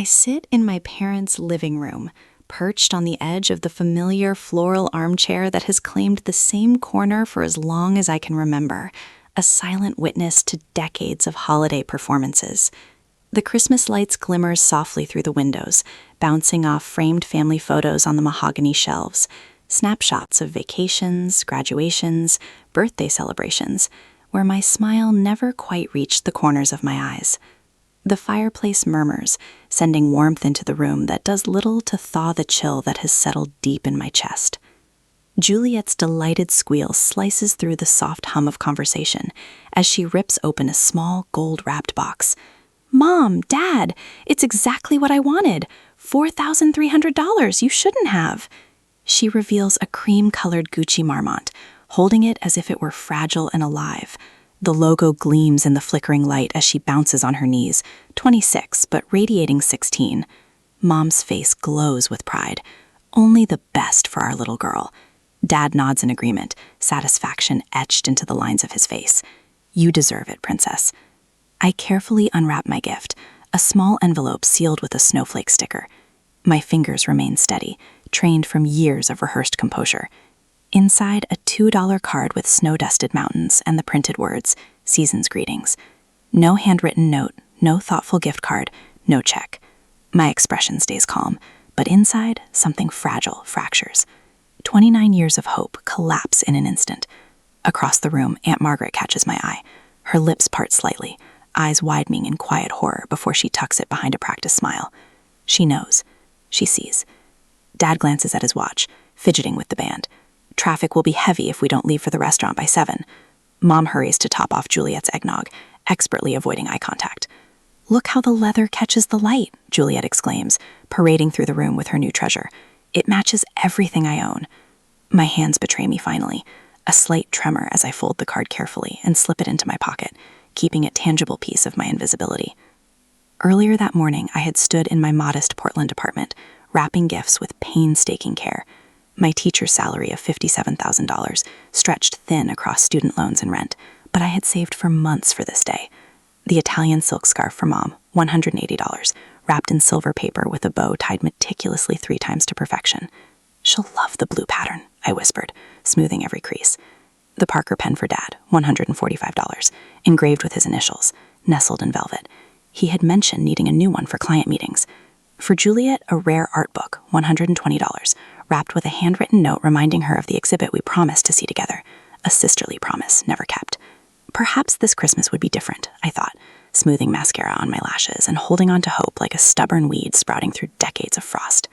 I sit in my parents' living room, perched on the edge of the familiar floral armchair that has claimed the same corner for as long as I can remember, a silent witness to decades of holiday performances. The Christmas lights glimmer softly through the windows, bouncing off framed family photos on the mahogany shelves, snapshots of vacations, graduations, birthday celebrations, where my smile never quite reached the corners of my eyes. The fireplace murmurs, sending warmth into the room that does little to thaw the chill that has settled deep in my chest. Juliet's delighted squeal slices through the soft hum of conversation as she rips open a small gold-wrapped box. "Mom, Dad, it's exactly what I wanted. $4,300, you shouldn't have." She reveals a cream-colored Gucci Marmont, holding it as if it were fragile and alive. The logo gleams in the flickering light as she bounces on her knees, 26 but radiating 16. Mom's face glows with pride. Only the best for our little girl. Dad nods in agreement, satisfaction etched into the lines of his face. "You deserve it, princess." I carefully unwrap my gift, a small envelope sealed with a snowflake sticker. My fingers remain steady, trained from years of rehearsed composure. Inside, a $2 card with snow-dusted mountains and the printed words, "Season's Greetings." No handwritten note, no thoughtful gift card, no check. My expression stays calm, but inside, something fragile fractures. 29 years of hope collapse in an instant. Across the room, Aunt Margaret catches my eye. Her lips part slightly, eyes widening in quiet horror before she tucks it behind a practiced smile. She knows. She sees. Dad glances at his watch, fidgeting with the band. Traffic will be heavy if we don't leave for the restaurant by 7. Mom hurries to top off Juliet's eggnog, expertly avoiding eye contact. "Look how the leather catches the light," Juliet exclaims, parading through the room with her new treasure. "It matches everything I own." My hands betray me finally, a slight tremor as I fold the card carefully and slip it into my pocket, keeping a tangible piece of my invisibility. Earlier that morning, I had stood in my modest Portland apartment, wrapping gifts with painstaking care. My teacher's salary of $57,000 stretched thin across student loans and rent, but I had saved for months for this day. The Italian silk scarf for Mom, $180, wrapped in silver paper with a bow tied meticulously 3 times to perfection. "She'll love the blue pattern," I whispered, smoothing every crease. The Parker pen for Dad, $145, engraved with his initials, nestled in velvet. He had mentioned needing a new one for client meetings. For Juliet, a rare art book, $120, wrapped with a handwritten note reminding her of the exhibit we promised to see together, a sisterly promise never kept. Perhaps this Christmas would be different, I thought, smoothing mascara on my lashes and holding on to hope like a stubborn weed sprouting through decades of frost.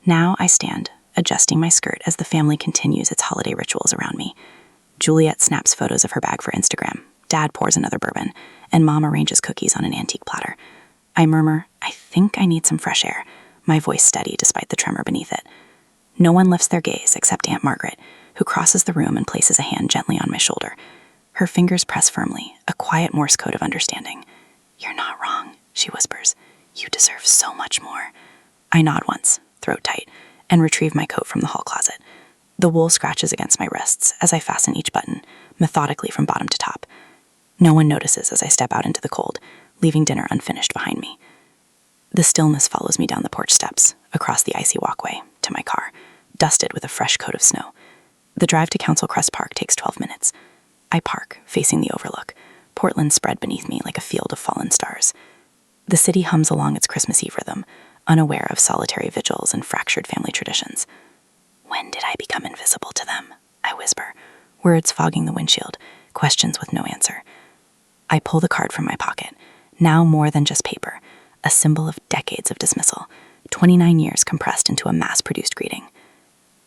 Now I stand, adjusting my skirt as the family continues its holiday rituals around me. Juliet snaps photos of her bag for Instagram, Dad pours another bourbon, and Mom arranges cookies on an antique platter. I murmur, "I think I need some fresh air," my voice steady despite the tremor beneath it. No one lifts their gaze except Aunt Margaret, who crosses the room and places a hand gently on my shoulder. Her fingers press firmly, a quiet Morse code of understanding. "You're not wrong," she whispers. "You deserve so much more." I nod once, throat tight, and retrieve my coat from the hall closet. The wool scratches against my wrists as I fasten each button, methodically from bottom to top. No one notices as I step out into the cold, leaving dinner unfinished behind me. The stillness follows me down the porch steps, across the icy walkway, to my car, dusted with a fresh coat of snow. The drive to Council Crest Park takes 12 minutes. I park, facing the overlook, Portland spread beneath me like a field of fallen stars. The city hums along its Christmas Eve rhythm, unaware of solitary vigils and fractured family traditions. "When did I become invisible to them?" I whisper, words fogging the windshield, questions with no answer. I pull the card from my pocket, now more than just paper, a symbol of decades of dismissal, 29 years compressed into a mass-produced greeting.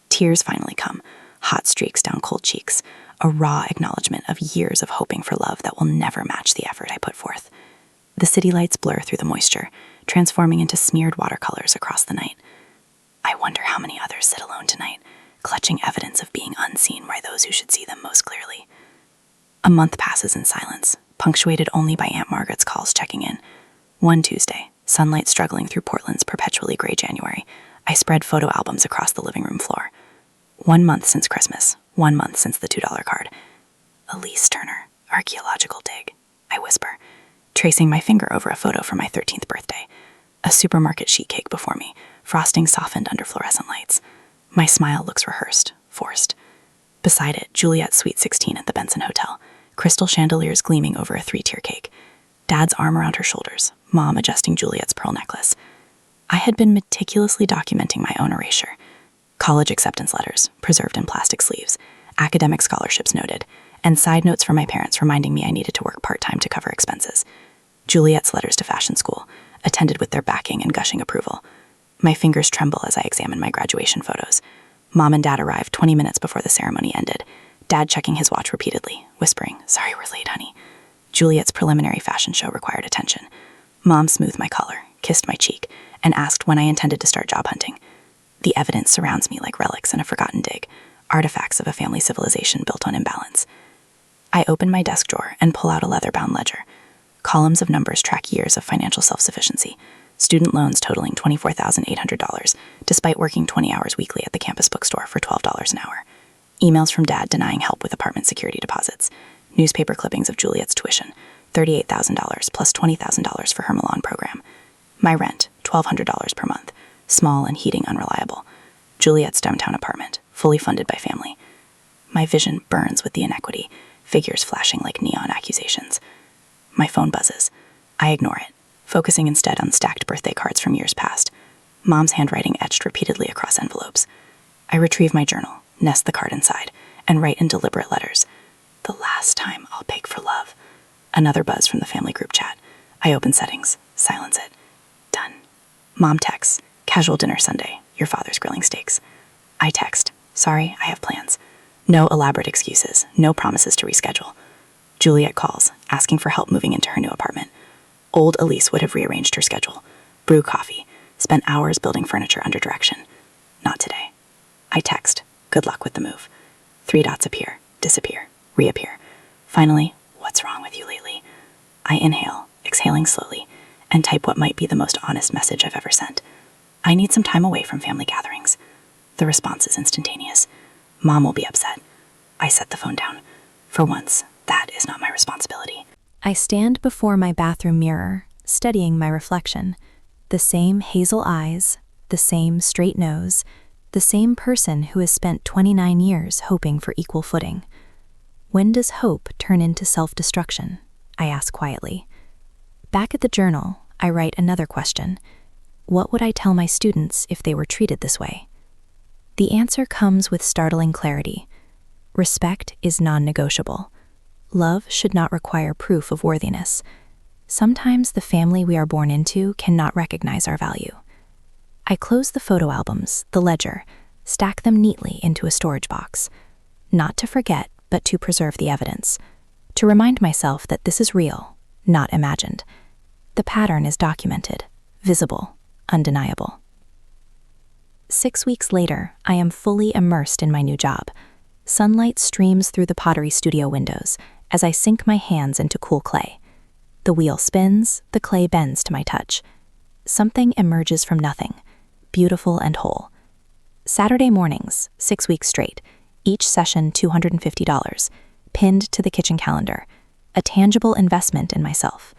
Tears finally come, hot streaks down cold cheeks, a raw acknowledgement of years of hoping for love that will never match the effort I put forth. The city lights blur through the moisture, transforming into smeared watercolors across the night. I wonder how many others sit alone tonight, clutching evidence of being unseen by those who should see them most clearly. A month passes in silence, punctuated only by Aunt Margaret's calls checking in. One Tuesday, sunlight struggling through Portland's perpetually gray January, I spread photo albums across the living room floor. 1 month since Christmas, 1 month since the $2 card. "Elise Turner, archaeological dig," I whisper, tracing my finger over a photo from my 13th birthday. A supermarket sheet cake before me, frosting softened under fluorescent lights. My smile looks rehearsed, forced. Beside it, Juliet's Sweet 16 at the Benson Hotel, crystal chandeliers gleaming over a 3-tier cake. Dad's arm around her shoulders, Mom adjusting Juliet's pearl necklace. I had been meticulously documenting my own erasure. College acceptance letters, preserved in plastic sleeves, academic scholarships noted, and side notes from my parents reminding me I needed to work part-time to cover expenses. Juliet's letters to fashion school, attended with their backing and gushing approval. My fingers tremble as I examine my graduation photos. Mom and Dad arrived 20 minutes before the ceremony ended, Dad checking his watch repeatedly, whispering, "Sorry we're late, honey." Juliet's preliminary fashion show required attention. Mom smoothed my collar, kissed my cheek, and asked when I intended to start job hunting. The evidence surrounds me like relics in a forgotten dig, artifacts of a family civilization built on imbalance. I open my desk drawer and pull out a leather-bound ledger. Columns of numbers track years of financial self-sufficiency, student loans totaling $24,800, despite working 20 hours weekly at the campus bookstore for $12 an hour. Emails from Dad denying help with apartment security deposits. Newspaper clippings of Juliet's tuition, $38,000 plus $20,000 for her Milan program. My rent, $1,200 per month, small and heating unreliable. Juliet's downtown apartment, fully funded by family. My vision burns with the inequity, figures flashing like neon accusations. My phone buzzes. I ignore it, focusing instead on stacked birthday cards from years past, Mom's handwriting etched repeatedly across envelopes. I retrieve my journal, nest the card inside, and write in deliberate letters. "The last time I'll beg for love." Another buzz from the family group chat. I open settings, silence it. Done. Mom texts, "Casual dinner Sunday, your father's grilling steaks." I text, "Sorry, I have plans." No elaborate excuses, no promises to reschedule. Juliet calls, asking for help moving into her new apartment. Old Elise would have rearranged her schedule. Brew coffee, spent hours building furniture under direction. Not today. I text, "Good luck with the move." 3 dots appear, disappear, reappear. Finally, "What's wrong with you lately?" I inhale, exhaling slowly, and type what might be the most honest message I've ever sent. "I need some time away from family gatherings." The response is instantaneous. "Mom will be upset." I set the phone down. For once, that is not my responsibility. I stand before my bathroom mirror, studying my reflection. The same hazel eyes, the same straight nose, the same person who has spent 29 years hoping for equal footing. When does hope turn into self-destruction? I ask quietly. Back at the journal, I write another question. What would I tell my students if they were treated this way? The answer comes with startling clarity. Respect is non-negotiable. Love should not require proof of worthiness. Sometimes the family we are born into cannot recognize our value. I close the photo albums, the ledger, stack them neatly into a storage box. Not to forget, but to preserve the evidence. To remind myself that this is real, not imagined. The pattern is documented, visible, undeniable. 6 weeks later, I am fully immersed in my new job. Sunlight streams through the pottery studio windows as I sink my hands into cool clay. The wheel spins, the clay bends to my touch. Something emerges from nothing, beautiful and whole. Saturday mornings, 6 weeks straight, each session $250, pinned to the kitchen calendar, a tangible investment in myself.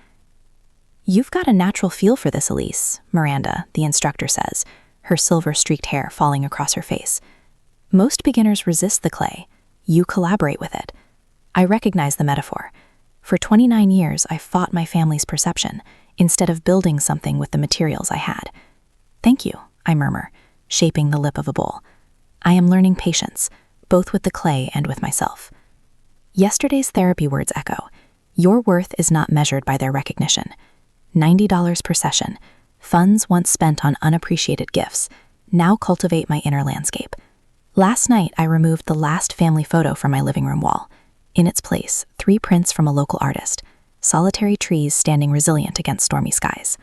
"You've got a natural feel for this, Elise," Miranda, the instructor, says, her silver-streaked hair falling across her face. "Most beginners resist the clay. You collaborate with it." I recognize the metaphor. For 29 years, I fought my family's perception, instead of building something with the materials I had. "Thank you," I murmur, shaping the lip of a bowl. I am learning patience, both with the clay and with myself. Yesterday's therapy words echo. Your worth is not measured by their recognition. $90 per session. Funds once spent on unappreciated gifts now cultivate my inner landscape. Last night, I removed the last family photo from my living room wall. In its place, 3 prints from a local artist, solitary trees standing resilient against stormy skies.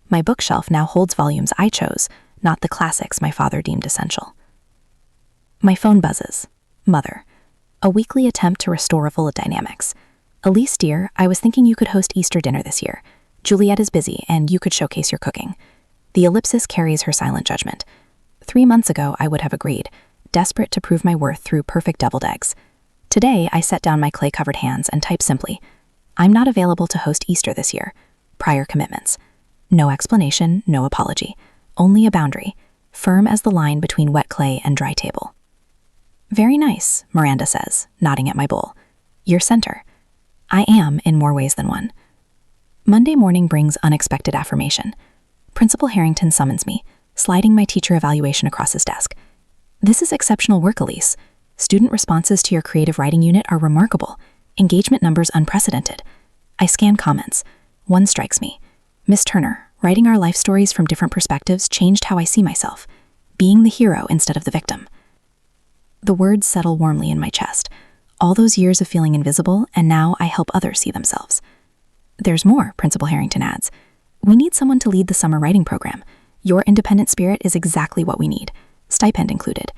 My bookshelf now holds volumes I chose, not the classics my father deemed essential. My phone buzzes. Mother. A weekly attempt to restore full dynamics. "Elise, dear, I was thinking you could host Easter dinner this year. Juliet is busy, and you could showcase your cooking." The ellipsis carries her silent judgment. 3 months ago, I would have agreed, desperate to prove my worth through perfect deviled eggs. Today, I set down my clay-covered hands and type simply, "I'm not available to host Easter this year. Prior commitments." No explanation, no apology. Only a boundary, firm as the line between wet clay and dry table. Very nice, Miranda says, nodding at my bowl. You're center. I am in more ways than one. Monday morning brings unexpected affirmation. Principal Harrington summons me, sliding my teacher evaluation across his desk. This is exceptional work, Elise. Student responses to your creative writing unit are remarkable. Engagement numbers unprecedented. I scan comments. One strikes me. Miss Turner, writing our life stories from different perspectives changed how I see myself, being the hero instead of the victim. The words settle warmly in my chest. All those years of feeling invisible, and now I help others see themselves. There's more, Principal Harrington adds. We need someone to lead the summer writing program. Your independent spirit is exactly what we need. Stipend included.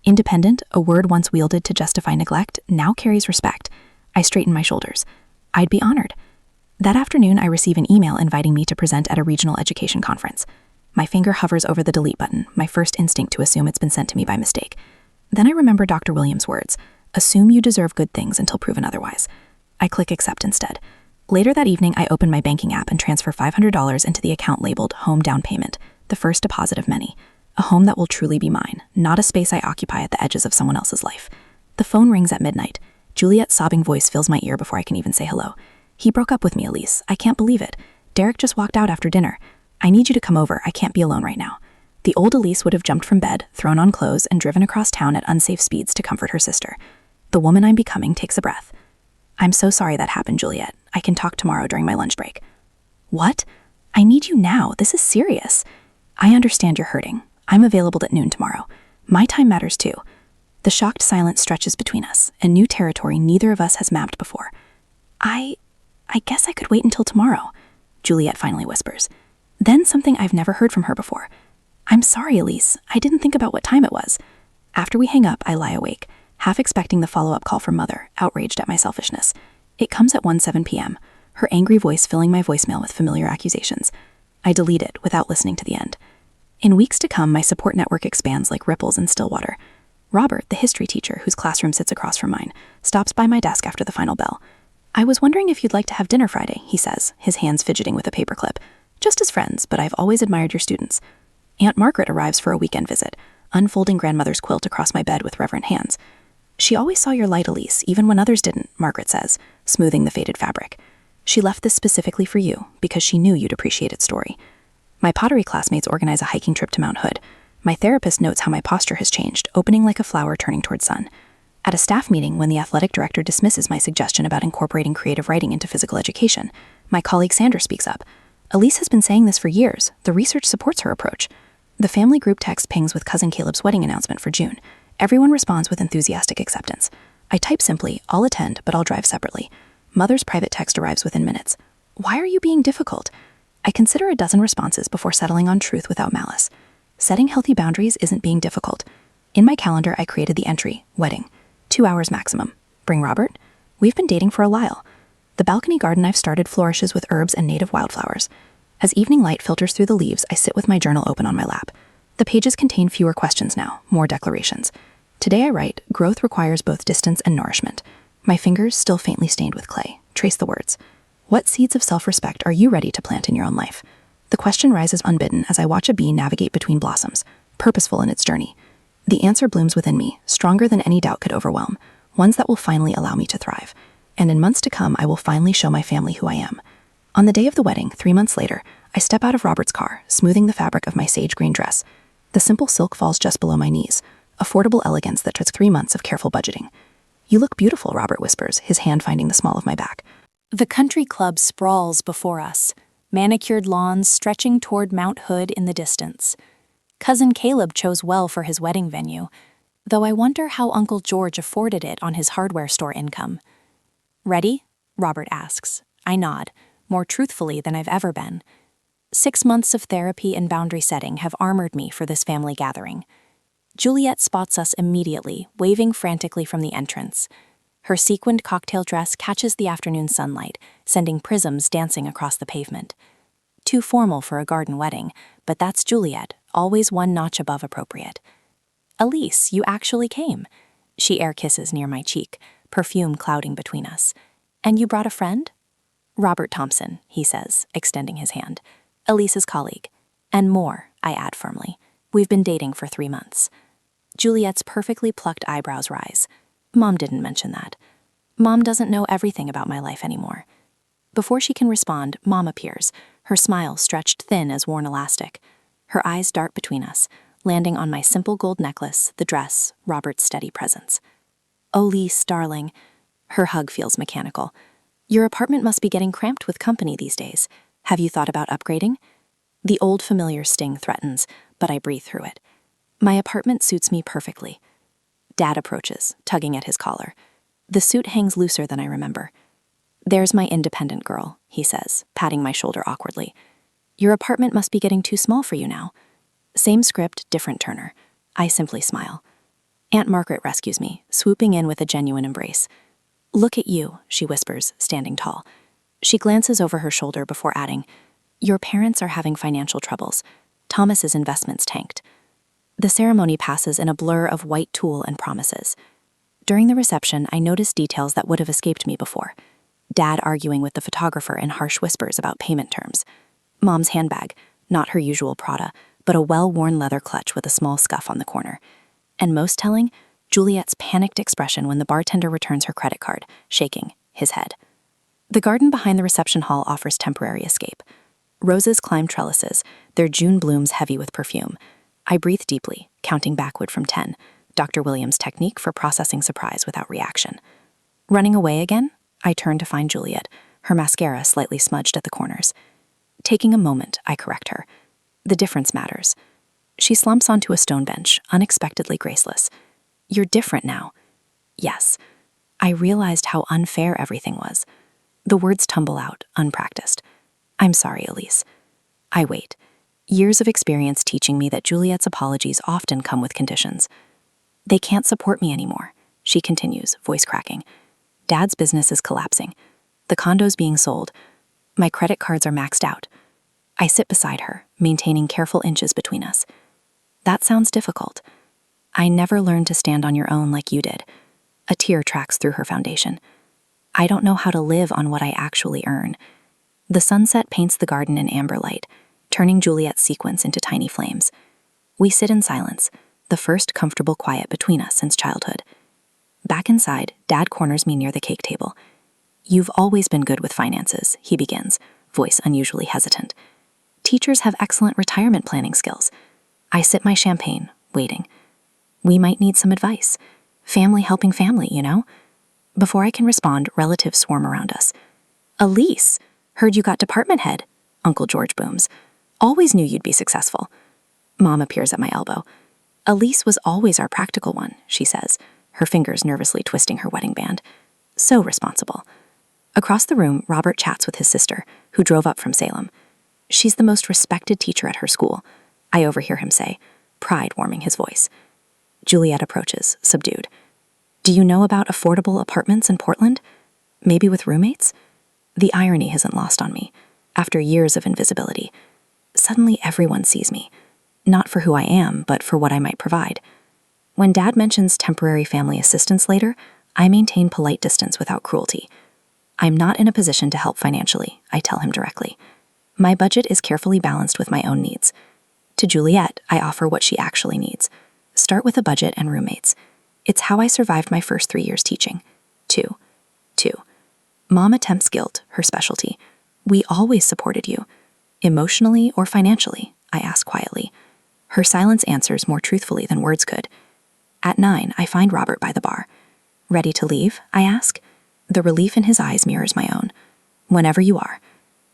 Independent, a word once wielded to justify neglect, now carries respect. I straighten my shoulders. I'd be honored. That afternoon, I receive an email inviting me to present at a regional education conference. My finger hovers over the delete button, my first instinct to assume it's been sent to me by mistake. Then I remember Dr. Williams' words, assume you deserve good things until proven otherwise. I click accept instead. Later that evening, I open my banking app and transfer $500 into the account labeled Home Down Payment, the first deposit of many. A home that will truly be mine, not a space I occupy at the edges of someone else's life. The phone rings at midnight. Juliet's sobbing voice fills my ear before I can even say hello. He broke up with me, Elise. I can't believe it. Derek just walked out after dinner. I need you to come over. I can't be alone right now. The old Elise would have jumped from bed, thrown on clothes, and driven across town at unsafe speeds to comfort her sister. The woman I'm becoming takes a breath. I'm so sorry that happened, Juliet. I can talk tomorrow during my lunch break. What? I need you now. This is serious. I understand you're hurting. I'm available at noon tomorrow. My time matters too. The shocked silence stretches between us, a new territory neither of us has mapped before. I guess I could wait until tomorrow, Juliet finally whispers. Then something I've never heard from her before. I'm sorry, Elise. I didn't think about what time it was. After we hang up, I lie awake, half expecting the follow-up call from Mother, outraged at my selfishness. It comes at 1:07 p.m., her angry voice filling my voicemail with familiar accusations. I delete it without listening to the end. In weeks to come, my support network expands like ripples in still water. Robert, the history teacher whose classroom sits across from mine, stops by my desk after the final bell. I was wondering if you'd like to have dinner Friday, he says, his hands fidgeting with a paperclip. Just as friends, but I've always admired your students. Aunt Margaret arrives for a weekend visit, unfolding grandmother's quilt across my bed with reverent hands. She always saw your light, Elise, even when others didn't, Margaret says, smoothing the faded fabric. She left this specifically for you, because she knew you'd appreciate its story. My pottery classmates organize a hiking trip to Mount Hood. My therapist notes how my posture has changed, opening like a flower turning toward sun. At a staff meeting, when the athletic director dismisses my suggestion about incorporating creative writing into physical education, my colleague Sandra speaks up. Elise has been saying this for years. The research supports her approach. The family group text pings with cousin Caleb's wedding announcement for June. Everyone responds with enthusiastic acceptance. I type simply, I'll attend, but I'll drive separately. Mother's private text arrives within minutes. Why are you being difficult? I consider a dozen responses before settling on truth without malice. Setting healthy boundaries isn't being difficult. In my calendar, I created the entry, wedding. 2 hours maximum. Bring Robert? We've been dating for a while. The balcony garden I've started flourishes with herbs and native wildflowers. As evening light filters through the leaves, I sit with my journal open on my lap. The pages contain fewer questions now, more declarations. Today I write, growth requires both distance and nourishment. My fingers, still faintly stained with clay, trace the words. What seeds of self-respect are you ready to plant in your own life? The question rises unbidden as I watch a bee navigate between blossoms, purposeful in its journey. The answer blooms within me, stronger than any doubt could overwhelm, ones that will finally allow me to thrive. And in months to come, I will finally show my family who I am. On the day of the wedding, 3 months later, I step out of Robert's car, smoothing the fabric of my sage green dress. The simple silk falls just below my knees, affordable elegance that took 3 months of careful budgeting. You look beautiful, Robert whispers, his hand finding the small of my back. The country club sprawls before us, manicured lawns stretching toward Mount Hood in the distance. Cousin Caleb chose well for his wedding venue, though I wonder how Uncle George afforded it on his hardware store income. Ready? Robert asks. I nod, more truthfully than I've ever been. 6 months of therapy and boundary setting have armored me for this family gathering. Juliet spots us immediately, waving frantically from the entrance. Her sequined cocktail dress catches the afternoon sunlight, sending prisms dancing across the pavement. Too formal for a garden wedding, but that's Juliet, always one notch above appropriate. Elise, you actually came. She air kisses near my cheek, perfume clouding between us. And you brought a friend? Robert Thompson, he says, extending his hand. Elise's colleague. And more, I add firmly. We've been dating for 3 months. Juliet's perfectly plucked eyebrows rise. Mom didn't mention that. Mom doesn't know everything about my life anymore. Before she can respond, Mom appears, her smile stretched thin as worn elastic. Her eyes dart between us, landing on my simple gold necklace, the dress, Robert's steady presence. "Oh, Lise, darling." Her hug feels mechanical. "Your apartment must be getting cramped with company these days. Have you thought about upgrading?" The old familiar sting threatens, but I breathe through it. My apartment suits me perfectly. Dad approaches, tugging at his collar. The suit hangs looser than I remember. "There's my independent girl," he says, patting my shoulder awkwardly. "Your apartment must be getting too small for you now." Same script, different Turner. I simply smile. Aunt Margaret rescues me, swooping in with a genuine embrace. "Look at you," she whispers, standing tall. She glances over her shoulder before adding, "Your parents are having financial troubles. Thomas's investments tanked." The ceremony passes in a blur of white tulle and promises. During the reception, I noticed details that would have escaped me before. Dad arguing with the photographer in harsh whispers about payment terms. Mom's handbag, not her usual Prada, but a well-worn leather clutch with a small scuff on the corner. And most telling, Juliet's panicked expression when the bartender returns her credit card, shaking his head. The garden behind the reception hall offers temporary escape. Roses climb trellises, their June blooms heavy with perfume. I breathe deeply, counting backward from 10, Dr. Williams' technique for processing surprise without reaction. Running away again, I turn to find Juliet, her mascara slightly smudged at the corners. Taking a moment, I correct her. The difference matters. She slumps onto a stone bench, unexpectedly graceless. "You're different now." Yes. I realized how unfair everything was. The words tumble out, unpracticed. "I'm sorry, Elise." I wait. Years of experience teaching me that Juliet's apologies often come with conditions. "They can't support me anymore," she continues, voice cracking. "Dad's business is collapsing. The condo's being sold. My credit cards are maxed out." I sit beside her, maintaining careful inches between us. "That sounds difficult. I never learned to stand on your own like you did." A tear tracks through her foundation. "I don't know how to live on what I actually earn." The sunset paints the garden in amber light, turning Juliet's sequins into tiny flames. We sit in silence, the first comfortable quiet between us since childhood. Back inside, Dad corners me near the cake table. "You've always been good with finances," he begins, voice unusually hesitant. "Teachers have excellent retirement planning skills." I sip my champagne, waiting. "We might need some advice. Family helping family, you know?" Before I can respond, relatives swarm around us. "Elise, heard you got department head," Uncle George booms. "Always knew you'd be successful." Mom appears at my elbow. "Elise was always our practical one," she says, her fingers nervously twisting her wedding band. So responsible. Across the room, Robert chats with his sister, who drove up from Salem. "She's the most respected teacher at her school," I overhear him say, pride warming his voice. Juliet approaches, subdued. "Do you know about affordable apartments in Portland? Maybe with roommates?" The irony isn't lost on me. After years of invisibility, suddenly everyone sees me, not for who I am, but for what I might provide. When Dad mentions temporary family assistance later, I maintain polite distance without cruelty. "I'm not in a position to help financially," I tell him directly. "My budget is carefully balanced with my own needs." To Juliet, I offer what she actually needs. Start with a budget and roommates. It's how I survived my first 3 years teaching. Two. Mom attempts guilt, her specialty. "We always supported you. Emotionally or financially?" I ask quietly. Her silence answers more truthfully than words could. At 9, I find Robert by the bar. "Ready to leave?" I ask. The relief in his eyes mirrors my own. "Whenever you are."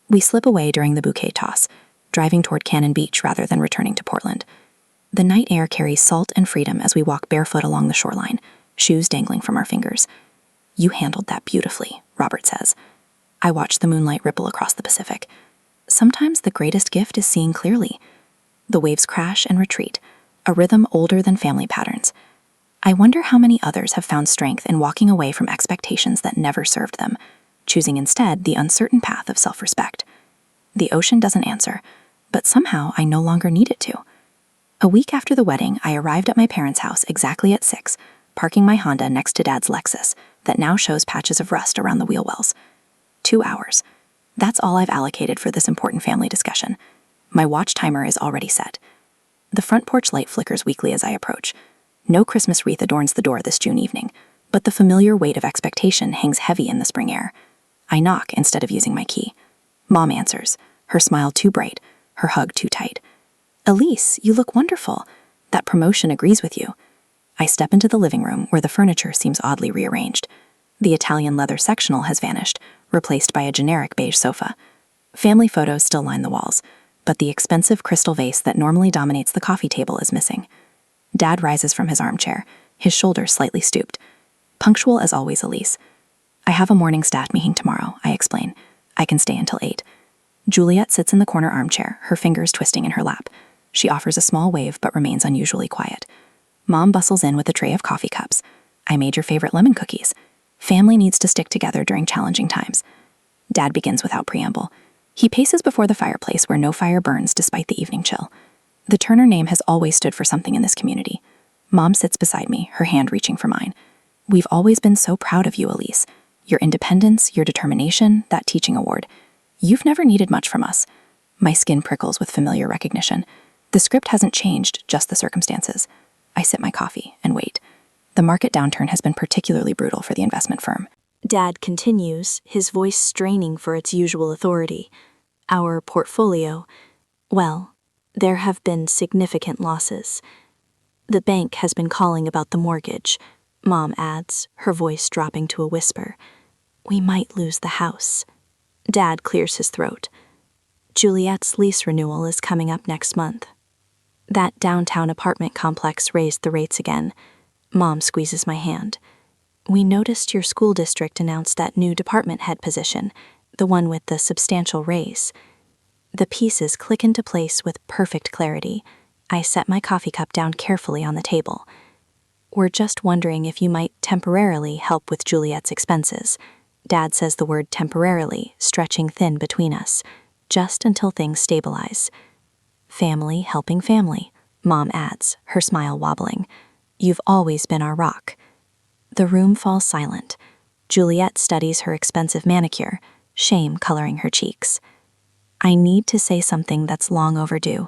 We slip away during the bouquet toss, driving toward Cannon Beach rather than returning to Portland. The night air carries salt and freedom as we walk barefoot along the shoreline, shoes dangling from our fingers. "You handled that beautifully," Robert says. I watch the moonlight ripple across the Pacific. Sometimes the greatest gift is seeing clearly. The waves crash and retreat, a rhythm older than family patterns. I wonder how many others have found strength in walking away from expectations that never served them, choosing instead the uncertain path of self-respect. The ocean doesn't answer, but somehow I no longer need it to. A week after the wedding, I arrived at my parents' house exactly at 6, parking my Honda next to Dad's Lexus that now shows patches of rust around the wheel wells. 2 hours. That's all I've allocated for this important family discussion. My watch timer is already set. The front porch light flickers weakly as I approach. No Christmas wreath adorns the door this June evening, but the familiar weight of expectation hangs heavy in the spring air. I knock instead of using my key. Mom answers, her smile too bright, her hug too tight. "Elise, you look wonderful. That promotion agrees with you." I step into the living room where the furniture seems oddly rearranged. The Italian leather sectional has vanished, replaced by a generic beige sofa. Family photos still line the walls, but the expensive crystal vase that normally dominates the coffee table is missing. Dad rises from his armchair, his shoulders slightly stooped. "Punctual as always, Elise. I have a morning staff meeting tomorrow," I explain. "I can stay until 8. Juliet sits in the corner armchair, her fingers twisting in her lap. She offers a small wave but remains unusually quiet. Mom bustles in with a tray of coffee cups. "I made your favorite lemon cookies. Family needs to stick together during challenging times." Dad begins without preamble. He paces before the fireplace where no fire burns despite the evening chill. The Turner name has always stood for something in this community. Mom sits beside me, her hand reaching for mine. "We've always been so proud of you, Elise. Your independence, your determination, that teaching award. You've never needed much from us." My skin prickles with familiar recognition. The script hasn't changed, just the circumstances. I sip my coffee and wait. The market downturn has been particularly brutal for the investment firm. Dad continues, his voice straining for its usual authority. "Our portfolio, well, there have been significant losses. The bank has been calling about the mortgage," Mom adds, her voice dropping to a whisper. "We might lose the house." Dad clears his throat. "Juliet's lease renewal is coming up next month. That downtown apartment complex raised the rates again." Mom squeezes my hand. "We noticed your school district announced that new department head position, the one with the substantial raise." The pieces click into place with perfect clarity. I set my coffee cup down carefully on the table. "We're just wondering if you might temporarily help with Juliet's expenses." Dad says the word temporarily, stretching thin between us, "just until things stabilize." "Family helping family," Mom adds, her smile wobbling. "You've always been our rock." The room falls silent. Juliet studies her expensive manicure, shame coloring her cheeks. I need to say something that's long overdue.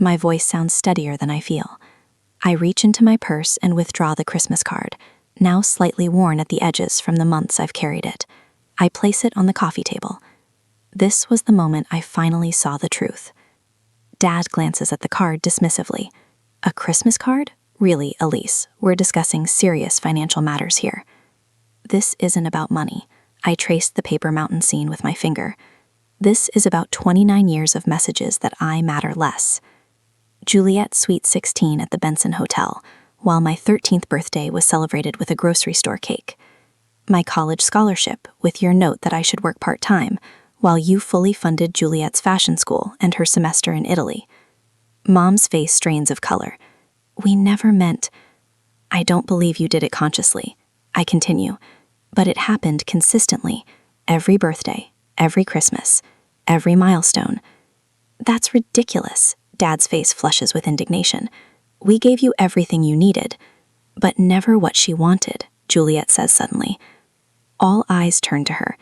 My voice sounds steadier than I feel. I reach into my purse and withdraw the Christmas card, now slightly worn at the edges from the months I've carried it. I place it on the coffee table. This was the moment I finally saw the truth. Dad glances at the card dismissively. "A Christmas card? Really, Elise, we're discussing serious financial matters here." "This isn't about money." I traced the paper mountain scene with my finger. "This is about 29 years of messages that I matter less." Juliet Suite 16 at the Benson Hotel, while my 13th birthday was celebrated with a grocery store cake. My college scholarship, with your note that I should work part-time, while you fully funded Juliet's fashion school and her semester in Italy. Mom's face strains of color. "We never meant—" "I don't believe you did it consciously," I continue, "but it happened consistently, every birthday, every Christmas, every milestone." "That's ridiculous," Dad's face flushes with indignation. "We gave you everything you needed." "But never what she wanted," Juliet says suddenly. All eyes turn to her.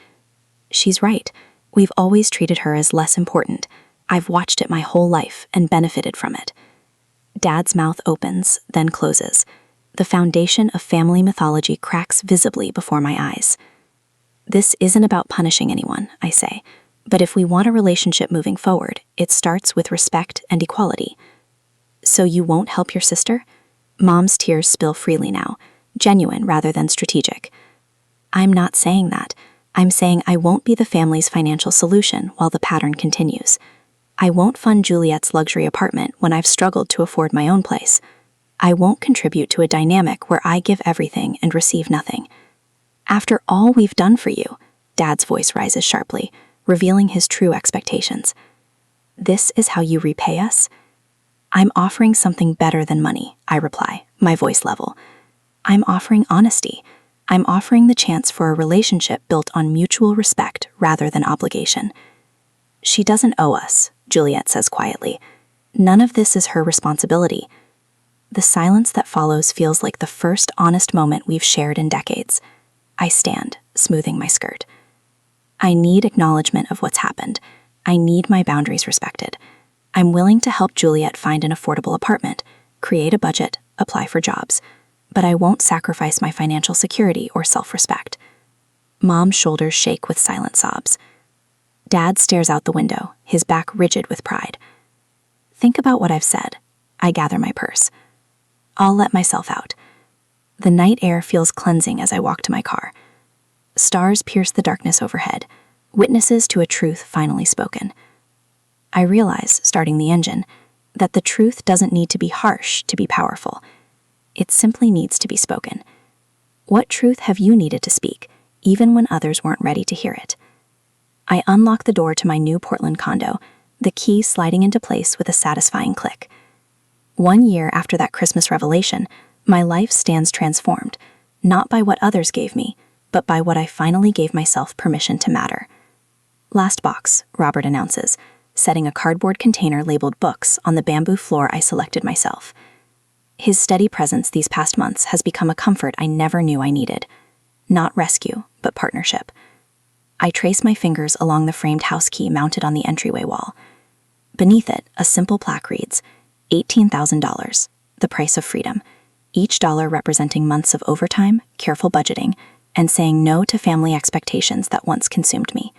She's right. We've always treated her as less important. I've watched it my whole life and benefited from it. Dad's mouth opens, then closes. The foundation of family mythology cracks visibly before my eyes. "This isn't about punishing anyone," I say. "But if we want a relationship moving forward, it starts with respect and equality." "So you won't help your sister?" Mom's tears spill freely now, genuine rather than strategic. "I'm not saying that. I'm saying I won't be the family's financial solution while the pattern continues. I won't fund Juliet's luxury apartment when I've struggled to afford my own place. I won't contribute to a dynamic where I give everything and receive nothing. After all we've done for you," Dad's voice rises sharply, revealing his true expectations. "This is how you repay us?" "I'm offering something better than money," I reply, my voice level. "I'm offering honesty. I'm offering the chance for a relationship built on mutual respect rather than obligation." "She doesn't owe us," Juliet says quietly. "None of this is her responsibility." The silence that follows feels like the first honest moment we've shared in decades. I stand, smoothing my skirt. I need acknowledgement of what's happened. I need my boundaries respected. I'm willing to help Juliet find an affordable apartment, create a budget, apply for jobs, but I won't sacrifice my financial security or self-respect. Mom's shoulders shake with silent sobs. Dad stares out the window, his back rigid with pride. Think about what I've said. I gather my purse. I'll let myself out. The night air feels cleansing as I walk to my car. Stars pierce the darkness overhead, witnesses to a truth finally spoken. I realize, starting the engine, that the truth doesn't need to be harsh to be powerful. It simply needs to be spoken. What truth have you needed to speak, even when others weren't ready to hear it? I unlock the door to my new Portland condo, the key sliding into place with a satisfying click. 1 year after that Christmas revelation, my life stands transformed, not by what others gave me, but by what I finally gave myself permission to matter. Last box, Robert announces, setting a cardboard container labeled books on the bamboo floor I selected myself. His steady presence these past months has become a comfort I never knew I needed. Not rescue, but partnership. I trace my fingers along the framed house key mounted on the entryway wall. Beneath it, a simple plaque reads, $18,000, the price of freedom, each dollar representing months of overtime, careful budgeting, and saying no to family expectations that once consumed me.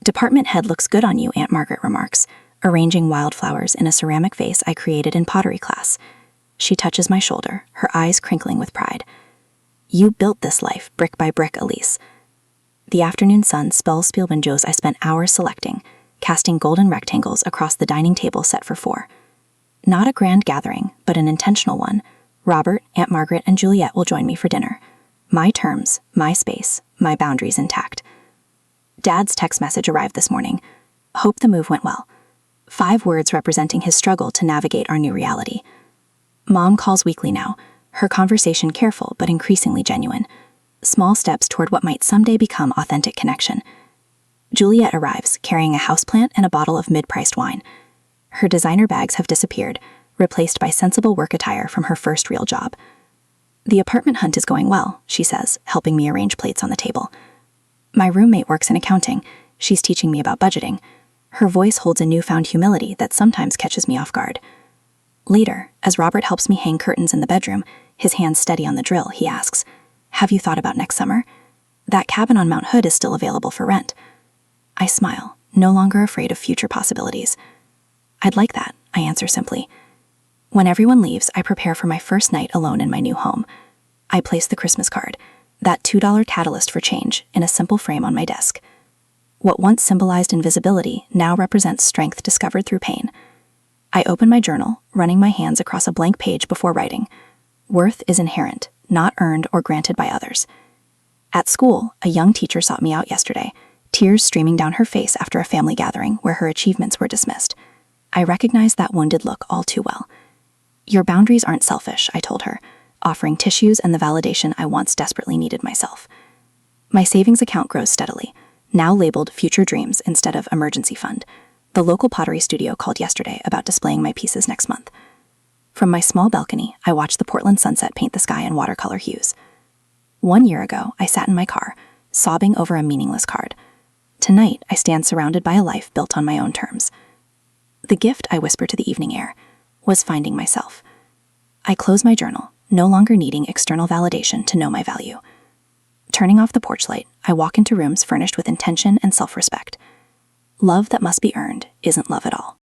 Department head looks good on you, Aunt Margaret remarks, arranging wildflowers in a ceramic vase I created in pottery class. She touches my shoulder, her eyes crinkling with pride. You built this life, brick by brick, Elise. The afternoon sun spells spielbanjos I spent hours selecting, casting golden rectangles across the dining table set for 4. Not a grand gathering, but an intentional one. Robert, Aunt Margaret, and Juliet will join me for dinner. My terms, my space, my boundaries intact. Dad's text message arrived this morning. Hope the move went well. 5 words representing his struggle to navigate our new reality. Mom calls weekly now, her conversation careful but increasingly genuine. Small steps toward what might someday become authentic connection. Juliet arrives, carrying a houseplant and a bottle of mid-priced wine. Her designer bags have disappeared, replaced by sensible work attire from her first real job. The apartment hunt is going well, she says, helping me arrange plates on the table. My roommate works in accounting. She's teaching me about budgeting. Her voice holds a newfound humility that sometimes catches me off guard. Later, as Robert helps me hang curtains in the bedroom, his hands steady on the drill, he asks, "Have you thought about next summer? That cabin on Mount Hood is still available for rent." I smile, no longer afraid of future possibilities. "I'd like that," I answer simply. When everyone leaves, I prepare for my first night alone in my new home. I place the Christmas card, that $2 catalyst for change, in a simple frame on my desk. What once symbolized invisibility now represents strength discovered through pain. I open my journal, running my hands across a blank page before writing. Worth is inherent, not earned or granted by others. At school, a young teacher sought me out yesterday, tears streaming down her face after a family gathering where her achievements were dismissed. I recognized that wounded look all too well. "Your boundaries aren't selfish," I told her, offering tissues and the validation I once desperately needed myself. My savings account grows steadily, now labeled Future Dreams instead of Emergency Fund. The local pottery studio called yesterday about displaying my pieces next month. From my small balcony, I watch the Portland sunset paint the sky in watercolor hues. 1 year ago, I sat in my car, sobbing over a meaningless card. Tonight, I stand surrounded by a life built on my own terms. The gift, I whisper to the evening air, was finding myself. I close my journal, no longer needing external validation to know my value. Turning off the porch light, I walk into rooms furnished with intention and self-respect. Love that must be earned isn't love at all.